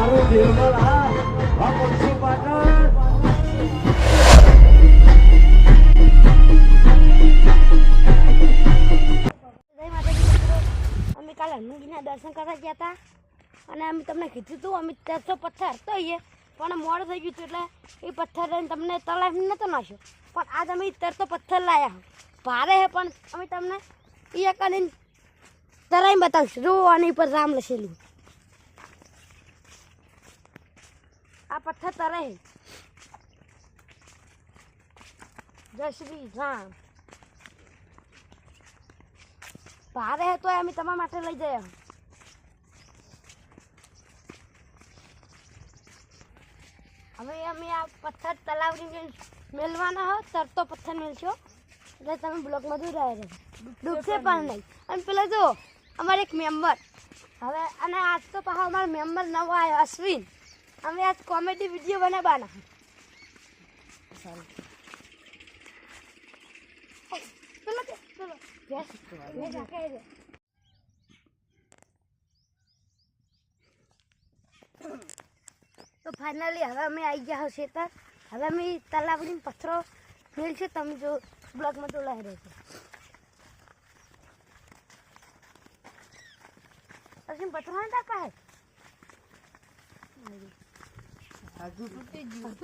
મારું નિર્મલ આ પક્ષી પાટણ અમે કાલે હનુમાનજીના દર્શન કરવા ગયા હતા અને અમે તમને કીધું હતું અમે 400 પથ્થર તો પણ મોડું થઈ ગયું હતું એટલે એ પથ્થર લઈને તમને તલાવ નહોતો નાખ્યો પણ આજ અમે 400 પથ્થર લાવ્યા ભારે છે પણ અમે તમને એ કરીને તરાઈ બતાવીશું જો આની પર રામ લખેલું આ પથ્થર તરે જય શ્રી રામ ભારે હે તો અમે તમારા માટે લઈ જઈએ હવે અમે આ પથ્થર તલાવની મેળવાના હો તરતો પથ્થર મેળશો એટલે તમે બ્લોકમાં દૂર રહે ડૂબશે પણ નહીં અને પેલા જો અમારે એક મેમ્બર હવે અને આજ તો પાછો અમારો મેમ્બર નવો આવ્યો અશ્વિન અમે આજ કોમેડી વિડીયો બનાવવાના તો ફાઇનલી હવે અમે આવી ગયા હશે તો હવે અમે તલાવની પથ્થરો મેળશે તમે જો બ્લોકમાં તો લઈ રહેશે પછી પથ્થરો ના ટાકા હે આજુ તૂટી ગયું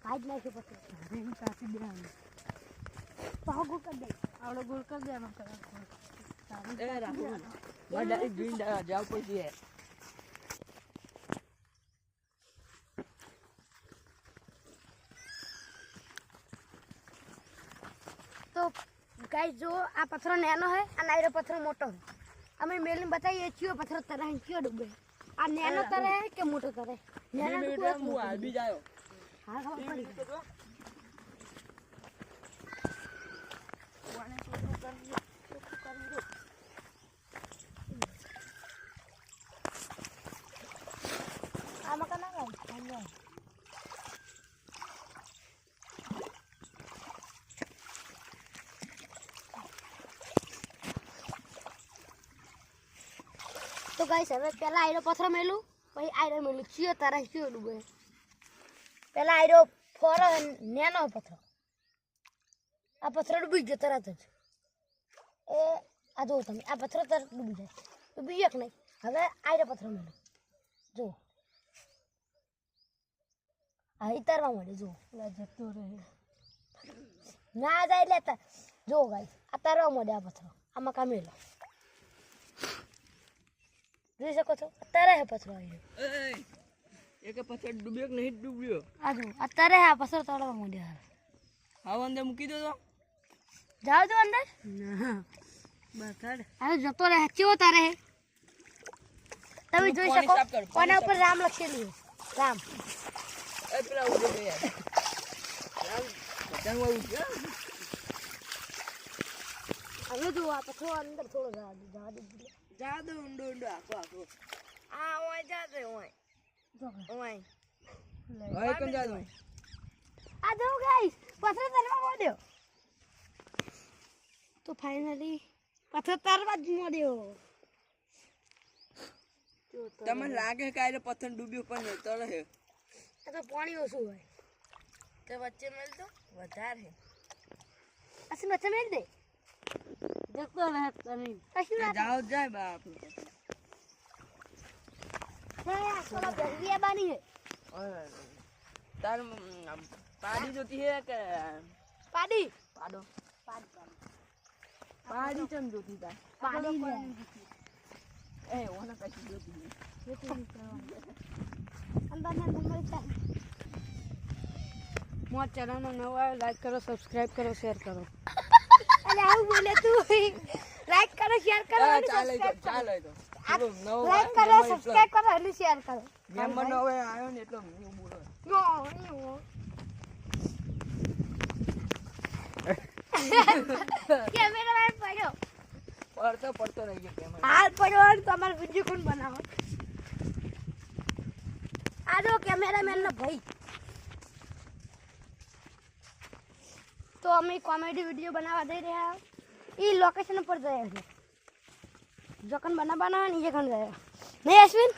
કાઢ નાખ્યો પથ્થર રેમ કાપી દેવાનું પાહો ગોળ કરી દે આવડો ગોળ કરી દેવાનો એ રાખો બડા ગુંડા જાવ પછી તો ગાઈસ જો આ પથ્થરો નાનો હે અને આયરો પથ્થરો મોટો હે અમે મેલીને બતાવીએ કયો પથ્થર તરે કયો ડૂબે આ નાનો તરે કે મોટો તરે નાનો તો હું આવી જાયો હા ખબર પડી આમાં કના ગાય તો ગાઈસ હવે પહેલા આયરો પથ્થર મેલું પછી આયરો મેલું ચિયો તારા ચિયો ડૂબે પહેલા આયરો ફોરો નેનો પથ્થર આ પથ્થર ડૂબી ગયો તરત જ એ આ જો તમે આ પથ્થર તરત ડૂબી જાય ડૂબી એક નહીં હવે આયરો પથ્થર મેલું જો આ તરવા મળે જો જતો રહે ના જાય લેતા જો ગાઈસ આ તરવા મળે આ પથ્થર આમાં કા મેલો જોઈ શકો છો અત્યારે હે પથ્થર આવ્યો એક પથ્થર ડૂબ્યો કે નહીં ડૂબ્યો આ જો અત્યારે આ પથ્થર તળવા માંડ્યો હાવ અંદર મૂકી દો તો જાવ તો અંદર ના બતાડ આ જતો રહે કેવો તારે હે તમે જોઈ શકો કોના ઉપર રામ લખેલું રામ એ પેલા ઉડે બે યાર રામ બધાનું ઉડ્યો હવે જો આ પથ્થર અંદર થોડો જવા દે જા દો ઊંડો ઊંડો આખો આ ઓય જા દે ઓય ઓય હવે કોણ જા દો આ જો ગાઈસ પથ્થર તરવા માંડ્યો તો ફાઇનલી પથ્થર તરવા જ માંડ્યો તમને લાગે કે આરે પથ્થર ડૂબ્યો પણ નહીં તળે હે આ તો પાણી ઓછું હોય તે વચ્ચે મેલ તો વધારે અસી વચ્ચે મેલ દે જતો રહે તમે કશું ના જાઓ જાય બાપ થાય થોડા ભેગિયા બાની હે તાર પાડી જોતી હે કે પાડી પાડો પાડી પાડી ચમ જોતી તાર પાડી એ ઓના કઈ જોતી નહીં અંદર ના નંબર છે મોર ચેનલમાં નવા આવ્યો લાઈક કરો સબસ્ક્રાઇબ કરો શેર કરો અરે આવું બોલે તું લાઈક કરો શેર કરો અને ચાલે સબસ્ક્રાઇબ કરો ચાલે તો લાઈક કરો સબસ્ક્રાઇબ કરો અને શેર કરો મેમ્બર નો હવે આવ્યો ને એટલો હું બોલો કેમેરામેન પડ્યો પડતો રહી ગયો કેમેરા હાલ પડ્યો અને તમારો વિડિયો કોણ બનાવો આ જો કેમેરામેન નો ભાઈ તો અમે કોમેડી વિડીયો બનાવવા જઈ રહ્યા એ લોકેશન પર જઈએ છીએ જોકન બનાવવાના હોય ને એ જગ્યાએ જઈએ નહીં અશ્વિન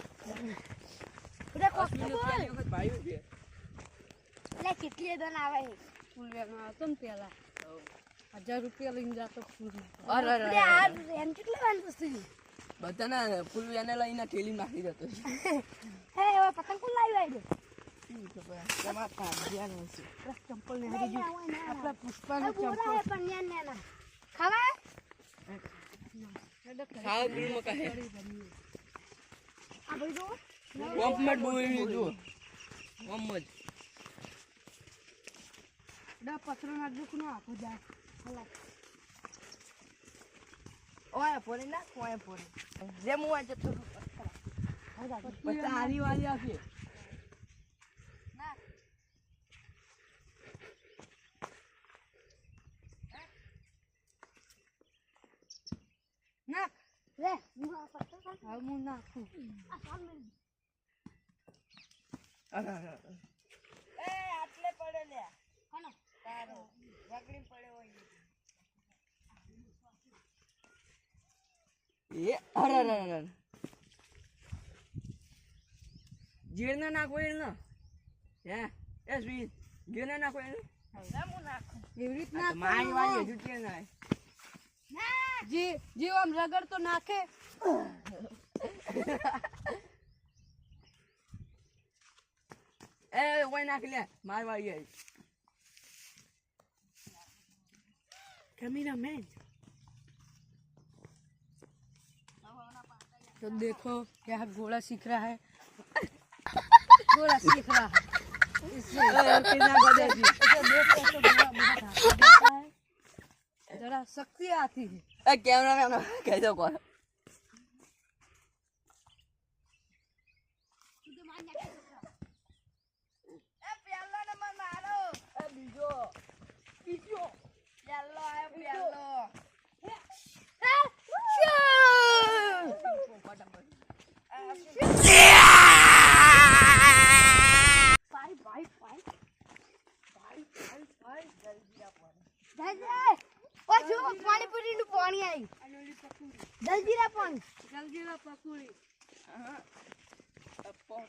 બધા કોક તો અશ્વિનનો બોલ. પહેલી વખત ભાળ્યું છે. એટલે કેટલી દન આવે છે ફૂલ વેનમાં આવતો ને પહેલા 1000 રૂપિયા લઈને જતો ફૂલમાં. અરે અરે એટલે અરે. આ એમ કેટલી વાર વસ્તુ છે બધાના ફૂલ એને લઈને થેલી નાખી જતો છે. હે હવે પતંગ કોણ લાવ્યો તમારા ભાગ્યાનું છે. ચંપલ ને હારી ગયું. આપણા પુષ્પાનું ચંપલ. બોરા પણ ન્યા ન્યા ખાવા ખાવા પીવામાં કહે. આ ભાઈ જો કોમ્પમેટ બોલી જુઓ. ઓમ જ. ડા પથરો ના દુખ નો આપો જાય. ઓય પોરે ના કોય પોરે. જેમ હું આ જતો. પછી આની વાળી આપીએ. ના લે હું આ પતંગ હવે હું નાખું. આ સાલ મેં અરે અરે અરે. એ આટલે પડે લે. કોનો તારો વગડી પડ્યો હોય. એ અરે અરે અરે. જીર ના નાખો એને. હે એ સ્વીટ જીર ના નાખો એને. એવી રીતના મારી વાળી હજુ કે ના. જે આમ રગડ તો નાખે. એ ઓય નાખ લે મારી વાળી આવી. कैमरामैन तो देखो क्या घोड़ा सीख रहा है. घोड़ा सीख रहा है. इससे કિના ગદે છે. इसे देख के तो घोड़ा बहुत हाथ देता है. जरा शक्ति आती है. એ કેમેરામેન કહી દો કોણ. એ પહેલો નંબર મારો. એ બીજો. બીજો. પહેલો આયો પહેલો. ભાઈ ભાઈ ભાઈ ભાઈ ઓ જો પાણીપુરી નું પાણી આવ્યું જલજીરા પાણી जलजीरा पकौड़ी.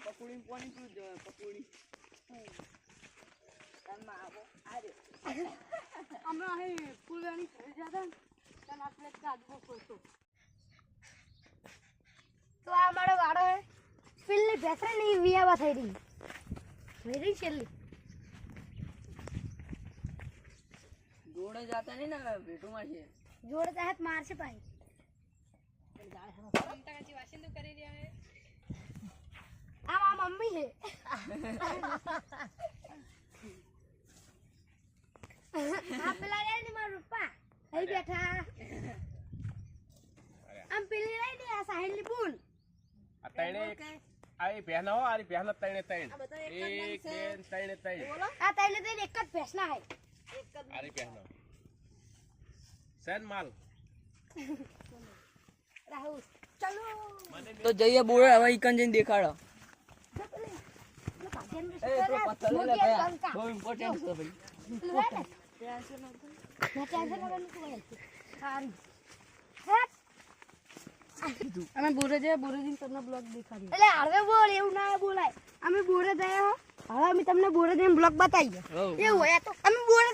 પકોડી પાણી પીવું જોઈએ પકોડી. તનમાં આવો આર્યો. हमें है फुलवानी ज्यादा तन आपले कादबो फोटो. તો આ મારો વાડો હે પેલી ભેસરા ની વિયાવા થઈ રહી છેલ્લી જોડે જાતા નહીં ને ભેટુમાં છે. જોડે તો હાથ મારશે ભાઈ આ મારા મમ્મી છે આ પેલા રે ને મારા પપ્પા અહીં બેઠા આમ પેલી રહી ને આ સાહેલની બૂન આ તણે આઈ પહેના હો આરી પહેના તણે તણ એક બે તણે તણ આ તઈને તઈને એક જ ભેંસના હે આરી પહેના સેન માલ રાહુલ ચલો તો જઈએ બોરે હવે ઈકન જઈને દેખાડો. જો પેલી લો કાઢેમ એ તો પથ્થર લઈ લે ભયા. બહુ ઇમ્પોર્ટન્ટ છે ભાઈ. અમે બોરે જાય બોરે જઈને તમને બ્લોગ દેખાડીએ. એટલે હળવે બોલ એવું ના બોલાય અમે બોરે ગયા હો હવે અમે તમને બોરે જઈને બ્લોગ બતાવીએ હઉ. એવું હોય તો અમે બોરે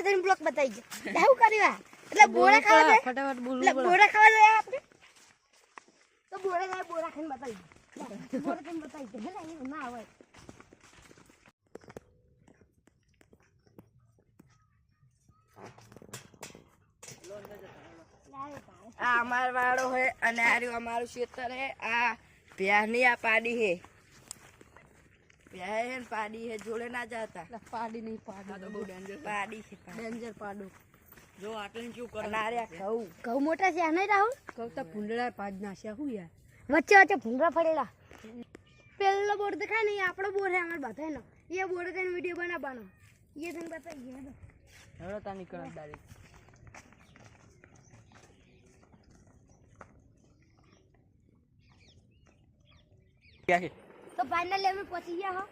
જઈને બ્લોગ બતાવીએ એવું કર્યું આ એટલે બોરે ખાવા જાય ફટાફટ બોલવું એટલે પડે. બોરે ખાવા જાય આપણે તો બોરે જાય બોરા ખાઈને બતાવીએ બોરે ખાઈને બતાવીએ એટલે એવું ના હોય આ અમાર વાળો હે અને આ રહ્યું અમારું ખેતર હે. આ ભ્યાની આ પાડી હે. ભ્યા હે ને પાડી હે જોડે ના જાતા. એટલે પાડી નહીં પાડી બહુ ડેન્જર પાડી છે. ડેન્જર પાડો. જો આટલે શું કરે. અને આ રહ્યા ઘઉં મોટા છે આ નહીં રાહુલ કવતા ભૂંડળા પાડ નાખ્યા હું યાર. વચ્ચે વચ્ચે ભૂંગળા પડેલા પેલો બોર દેખાય ને એ આપણો બોર છે અમારે બધાનો એ બોર કઈ વિડીયો બનાવવાનો એ તને બતાવીએ હવે તા નીકળ ડાયરેક્ટ. ક્યાં છે? તો ફાઇનલી અમે પહોંચી ગયા હો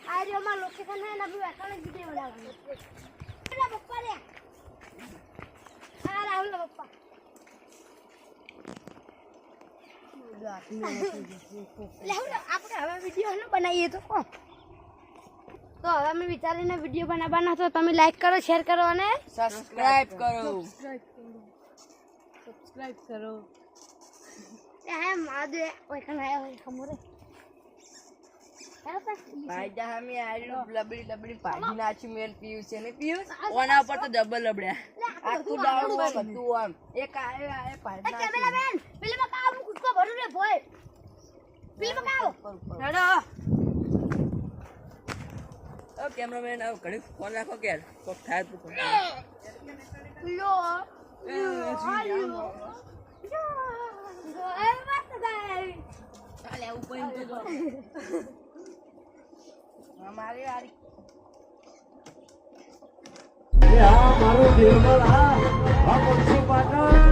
આ રહ્યો અમારો લોકેશન છે ને આપણે વેકાને વિડીયો બનાવવાનો એલા પપ્પા રે આ રાહુલ ના પપ્પા આપણે હવે વિડીયો ન બનાવીએ તો કોણ તો હવે અમે વિચારીને વિડીયો બનાવવાના તો તમે લાઈક કરો શેર કરો અને સબસ્ક્રાઇબ કરો સબસ્ક્રાઇબ કરો હે માદે ઓય કનાયા હોય ખમોરે ભાઈ જા અમે આયરો લબડી ભાજી નાચી મેલ પીયું છે ને પીયું ઓના પર તો ડબલ લબડ્યા આખું ડાળું બધું આમ એક આય ભાજી કેમેરામેન પેલીમાં કામ કુટકો ભરું રે ભોય પેલીમાં કામ હેડો ઓ કેમેરામેન આવ ઘડી ફોન રાખો કે કોક થાય તો લો એ વાત ગાય ચાલે ઉપર તો અમારી વારી મારું નિર્મલ આ મુનસી પાટણ